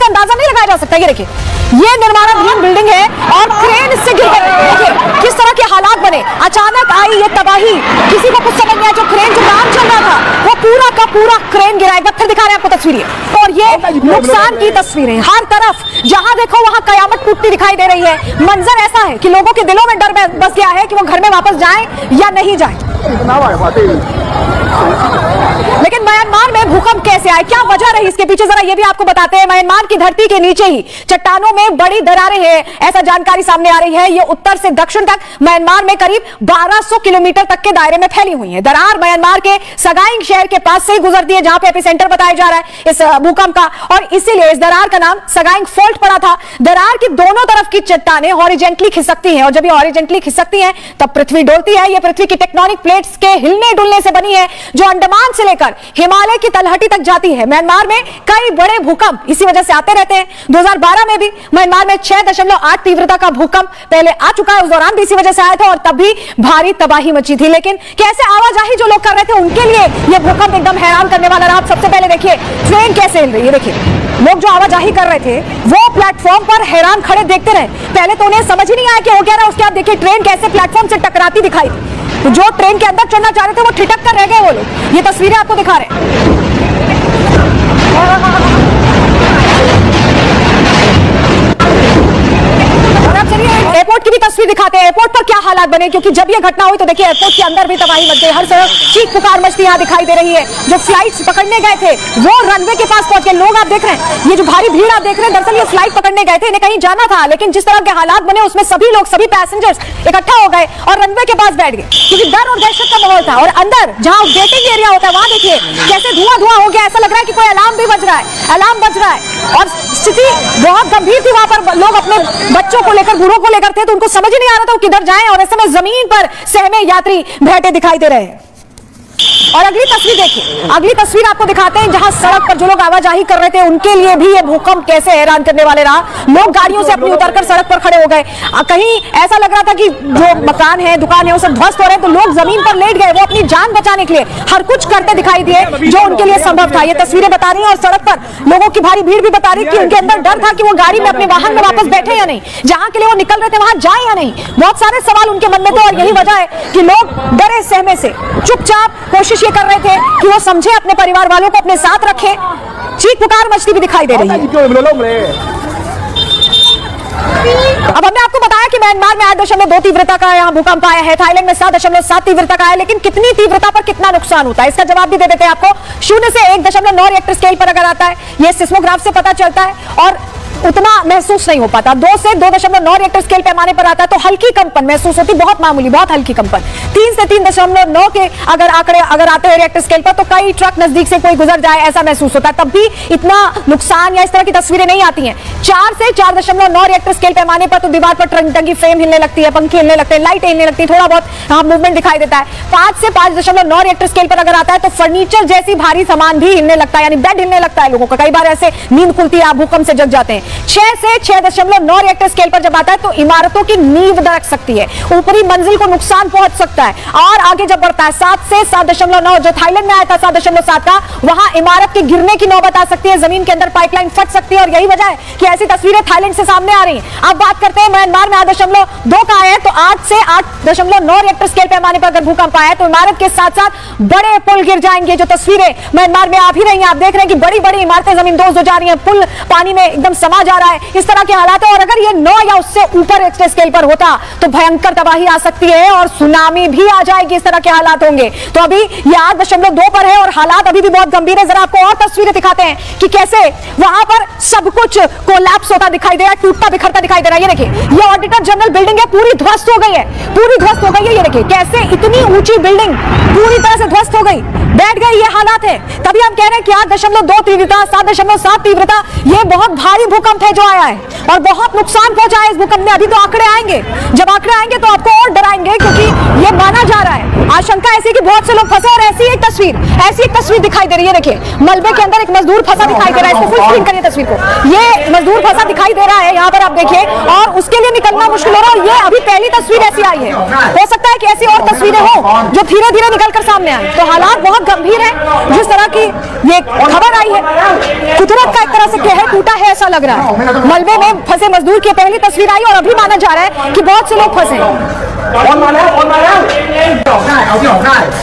इसका अंदाजा नहीं लगाया जा सकता। ये देखिए, ये निर्माणाधीन बिल्डिंग है और क्रेन से गिर गई। देखिए किस तरह के हालात बने, अचानक आई ये तबाही, किसी को कुछ समझ नहीं आया। जो क्रेन, जो काम चल रहा था, वो पूरा का पूरा क्रेन गिरा। एक बार फिर दिखा रहे हैं आपको तस्वीरें, और ये नुकसान की तस्वीरें। हर तरफ जहां देखो वहां कयामत टूटती दिखाई दे रही है। मंजर ऐसा है कि लोगों के दिलों में डर बस गया है कि वो घर में वापस जाएं या नहीं जाएं। लेकिन म्यांमार में भूकंप कैसे आए, क्या वजह रही इसके पीछे, जरा ये भी आपको बताते हैं। म्यांमार की धरती के नीचे ही चट्टानों में बड़ी दरारें हैं, ऐसा जानकारी सामने आ रही है। ये उत्तर से दक्षिण तक म्यांमार में करीब 1200 किलोमीटर तक के दायरे में फैली हुई है। दरार म्यांमार के सगाइंग शहर के पास से ही गुजरती है, जहां पे एपिसेंटर बताया जा रहा है इस भूकंप का, और इसीलिए इस दरार का नाम सगाइंग फॉल्ट पड़ा था। दरार की दोनों तरफ की चट्टानें हॉरिजेंटली खिसकती हैं, और जब ये हॉरिजेंटली खिसकती हैं तब पृथ्वी डोलती है। ये पृथ्वी की टेक्टोनिक प्लेट्स के हिलने डुलने से बनी है, जो अंडमान से लेकर हिमालय की तलहटी तक जाती है। म्यांमार में कई बड़े भूकंप इसी वजह से आते रहते हैं। 2012 में भी म्यांमार में 6.8 तीव्रता का भूकंप पहले आ चुका है, उस दौरान भी इसी वजह से आया था और तब भी भारी तबाही मची थी। लेकिन कैसे आवाजाही जो लोग कर रहे थे उनके लिए यह भूकंप एकदम हैरान करने वाला रहा। सबसे पहले देखिए ट्रेन कैसे हिल रही है। देखिए लोग जो आवाजाही कर रहे थे वो प्लेटफॉर्म पर हैरान खड़े देखते रहे। पहले तो उन्हें समझ ही नहीं आया कि हो क्या रहा है। उसके बाद देखिए ट्रेन कैसे प्लेटफॉर्म से टकराती दिखाई, तो जो ट्रेन के अंदर चढ़ना चाह रहे थे वो ठिठक कर रह गए वो लोग। ये तस्वीरें आपको दिखा रहे हैं। एयरपोर्ट की भी तस्वीर दिखाते हैं, एयरपोर्ट पर क्या हालात बने, क्योंकि जब ये घटना हुई तो देखिए एयरपोर्ट के अंदर भी तबाही मच गई। हर तरफ चीख पुकार मचती यहाँ दिखाई दे रही है। जो फ्लाइट्स पकड़ने गए थे वो रनवे के पास पहुंच गए। लोग आप देख रहे हैं, ये जो भारी भीड़ आप देख रहे हैं, दरअसल ये फ्लाइट पकड़ने गए थे, इन्हें कहीं जाना था, लेकिन जिस तरह के हालात बने उसमें सभी लोग, सभी पैसेंजर्स इकट्ठा हो गए और रनवे के पास बैठ गए, क्योंकि डर और दहशत का माहौल था। और अंदर जहां वेटिंग एरिया होता है वहां देखिए कैसे धुआं धुआं हो गया। ऐसा लग रहा है कि कोई अलार्म भी बज रहा है, अलार्म बज रहा है। और स्थिति बहुत गंभीर थी। वहां पर लोग अपने बच्चों को लेकर, बूढ़ों को लेकर थे, तो उनको समझ ही नहीं आ रहा था वो किधर जाएं, और ऐसे में जमीन पर सहमे यात्री बैठे दिखाई दे रहे हैं। और अगली तस्वीर देखिए, अगली तस्वीर आपको दिखाते हैं जहां सड़क पर जो लोग आवाजाही कर रहे थे उनके लिए भी ये भूकंप कैसे हैरान करने वाले रहा। लोग गाड़ियों से अपनी उतरकर सड़क पर खड़े हो गए। कहीं ऐसा लग रहा था कि जो मकान है, दुकान है, वो सब ध्वस्त हो रहे हैं, तो लोग जमीन पर लेट गए। वो अपनी जान बचाने के लिए हर कुछ करते दिखाई दिए जो उनके लिए संभव था। ये तस्वीरें बता रही है, और सड़क पर लोगों की भारी भीड़ भी बता रही कि उनके अंदर डर था कि वो गाड़ी में, अपने वाहन में वापस बैठे या नहीं, जहां के लिए वो निकल रहे थे वहां जाए या नहीं। बहुत सारे सवाल उनके मन में थे, और यही वजह है कि लोग डरे सहमे से चुपचाप कोशिश ये कर रहे थे कि वो समझे, अपने परिवार वालों को अपने साथ रखें। चीख पुकार मचती भी दिखाई दे रही है। अब हमने आपको बताया कि म्यांमार में 8.2 तीव्रता का यहाँ भूकंप आया है, थाईलैंड में 7.7 तीव्रता का है, लेकिन कितनी तीव्रता पर कितना नुकसान होता है इसका जवाब भी दे देते हैं आपको। 0 से 1.9 रिएक्टर स्केल पर अगर आता है, यह सिस्मोग्राफ से पता चलता है, और उतना महसूस नहीं हो पाता। 2 से 2.9 रिएक्टर स्केल पैमाने पर आता है तो हल्की कंपन महसूस होती, बहुत मामूली, बहुत हल्की कंपन। 3 से 3.9 के अगर आंकड़े अगर आते हैं रिएक्टर स्केल पर, तो कई ट्रक नजदीक से कोई गुजर जाए ऐसा महसूस होता है, तब भी इतना नुकसान या इस तरह की तस्वीरें नहीं आती हैं। 4 से 4.9 रिएक्टर स्केल पैमाने पर तो दीवार पर टंगी फ्रेम हिलने लगती है, पंखे हिलने लगते हैं, लाइटें हिलने लगती है, थोड़ा बहुत मूवमेंट दिखाई देता है। 5 से 5.9 रिएक्टर स्केल पर अगर आता है तो फर्नीचर जैसी भारी सामान भी हिलने लगता है, यानी बेड हिलने लगता है लोगों को। कई बार ऐसे नींद खुलती है, आप भूकंप से जग जाते हैं। 6 से 6.9 रिएक्टर स्केल पर जब आता है तो इमारतों की नींव दरक सकती है, ऊपरी मंजिल को नुकसान पहुंच सकता है। और आगे जब बढ़ता है 7 से 7.9, जो थाईलैंड में आया था 7.7 का, वहां इमारत के गिरने की नौबत आ सकती है, जमीन के अंदर पाइपलाइन फट सकती है। और यही वजह है कि ऐसी तस्वीरें थाईलैंड से सामने आ रही हैं। अब बात करते हैं म्यांमार में 8.2 का आया है, तो 8 से 8.9 रिएक्टर स्केल पैमाने पर अगर भूकंप आया है तो इमारत के साथ साथ बड़े पुल गिर जाएंगे। जो तस्वीरें म्यांमार में आ भी रही हैं, आप देख रहे हैं कि बड़ी बड़ी इमारतें जमींदोज हो जा रही हैं, पुल पानी में एकदम समा जा रहा है, इस तरह के हालात है। और अगर ये 9 या उससे ऊपर रिक्टर स्केल पर होता तो भयंकर तबाही आ सकती है और सुनामी भी आ जाएगी, इस तरह के हालात होंगे। तो अभी ये 8.2 पर है और हालात अभी भी बहुत गंभीर है। जरा आपको और तस्वीरें दिखाते हैं कि कैसे वहां पर सब कुछ कोलैप्स होता दिखाई दे रहा है, टूटता बिखरता दिखाई दे रहा है। ये देखिए, ये ऑडिटर जनरल बिल्डिंग है, पूरी ध्वस्त हो गई है, पूरी ध्वस्त हो गई है। ये देखिए कैसे इतनी ऊंची बिल्डिंग पूरी तरह से ध्वस्त हो गई, बैठ गई। ये हालात है, तभी हम कह रहे हैं कि 8.2 तीव्रता, 7.7 तीव्रता, ये बहुत भारी भूकंप है जो आया है और बहुत नुकसान पहुंचा है इस भूकंप ने। अभी तो आंकड़े आएंगे, जब आंकड़े आएंगे तो आपको और डराएंगे, क्योंकि ये माना जा रहा है, आशंका ऐसी कि बहुत से लोग फंसे। और ऐसी एक तस्वीर दिखाई दे रही है। देखिए मलबे के अंदर एक मजदूर फंसा दिखाई दे रहा है, इसको फुल स्क्रीन करिए तस्वीर को। ये मजदूर फंसा दिखाई दे रहा है यहाँ पर, आप देखिए, और उसके लिए निकलना मुश्किल हो रहा है। और ये अभी पहली तस्वीर ऐसी आई है, हो सकता है कि ऐसी और तस्वीरें हो जो धीरे धीरे निकलकर सामने आए। तो हालात बहुत गंभीर है। जिस तरह की ये खबर आई है, कुदरत का एक तरह से कहर टूटा है ऐसा लग रहा है। मलबे में फंसे मजदूर की पहली तस्वीर आई और अभी माना जा रहा है कि बहुत से लोग फंसे हैं।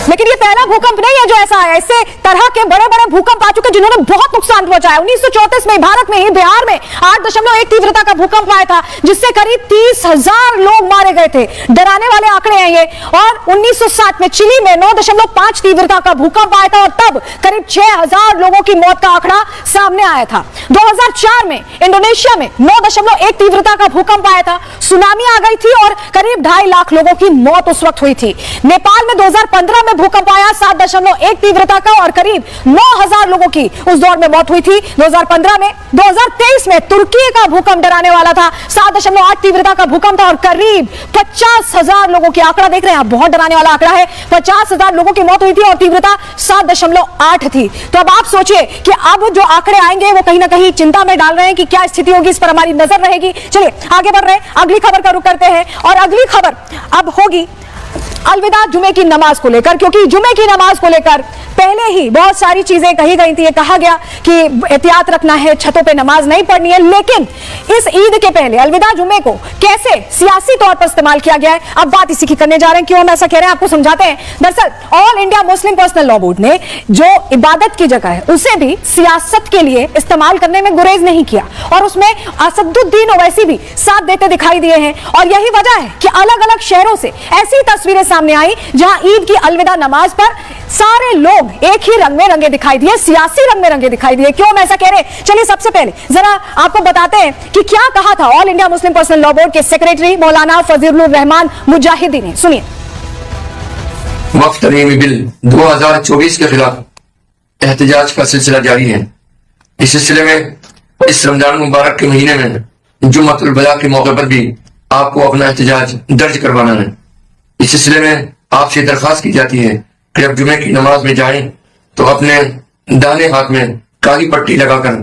लेकिन ये पहला भूकंप नहीं है जो ऐसा है। इससे तरह के बड़े बड़े भूकंप आ चुके जिन्होंने बहुत नुकसान पहुंचाया। 1934 में भारत में ही बिहार में 8.1 तीव्रता का भूकंप आया था जिससे करीब 30,000 लोग मारे गए थे। डराने वाले आंकड़े हैं ये। और 1960 में चिली में 9.5 तीव्रता का भूकंप आया था और तब करीब 6,000 लोगों की मौत का आंकड़ा सामने आया था। 2004 में इंडोनेशिया में 9.1 तीव्रता का भूकंप आया था। सुनामी आ गई थी और करीब 2.5 लाख लोगों की मौत उस वक्त हुई थी। नेपाल में 2015 में भूकंप आया 7.1 तीव्रता का और करीब 9,000 लोगों की उस दौर में मौत हुई थी 2015 में। 2023 में तुर्की का भूकंप डराने वाला था। 7.8 तीव्रता का भूकंप था और करीब 50,000 लोगों की आंकड़ा देख रहे हैं आप, बहुत डराने वाला आंकड़ा है। 50,000 लोगों की मौत हुई थी और तीव्रता 7.8 थी। तो अब आप सोचिए कि अब जो आंकड़े आएंगे वो कहीं ना कहीं चिंता में डाल रहे हैं कि क्या स्थिति होगी, इस पर हमारी नजर रहेगी। चलिए आगे बढ़ रहे हैं, अगली खबर का रुख करते हैं और अगली खबर अब होगी अलविदा जुमे की नमाज को लेकर, क्योंकि जुमे की नमाज को लेकर पहले ही बहुत सारी चीजें कही गई थी। कहा गया कि एहतियात रखना है, छतों पे नमाज नहीं पढ़नी है, लेकिन इस ईद के पहले अलविदा जुमे को कैसे सियासी तौर पर इस्तेमाल किया गया है, अब बात इसी की करने जा रहे हैं। क्यों हम ऐसा कह रहे हैं आपको समझाते हैं। दरअसल all India Muslim personal law board ने जो इबादत की जगह है उसे भी सियासत के लिए इस्तेमाल करने में गुरेज नहीं किया और उसमें असदुद्दीन ओवैसी भी साथ देते दिखाई दिए हैं। और यही वजह है कि अलग अलग शहरों से ऐसी तस्वीरें सामने आई जहां ईद की अलविदा नमाज पर सारे लोग एक ही रंग में रंगे दिखाई दिए, सियासी रंग में रंगे दिखाई दिए। क्यों हम ऐसा कह रहे हैं, चलिए सबसे पहले जरा आपको बताते हैं कि क्या कहा था all India Muslim personal law board के सेक्रेटरी मौलाना फजीलुर रहमान मुजाहिदी ने। सुनिए। वक्फ तरमीमी बिल 2024 के खिलाफ एहतजाज का सिलसिला जारी है। इस सिलसिले में इस रमजान मुबारक के महीने में जुम्मतुल बया के मौके पर भी आपको अपना एहतजाज दर्ज करवाना है। इस सिलसिले में आपसे दरख्वास्त की जाती है कि जब जुमे की नमाज में जाएं तो अपने दाहिने हाथ में काली पट्टी लगाकर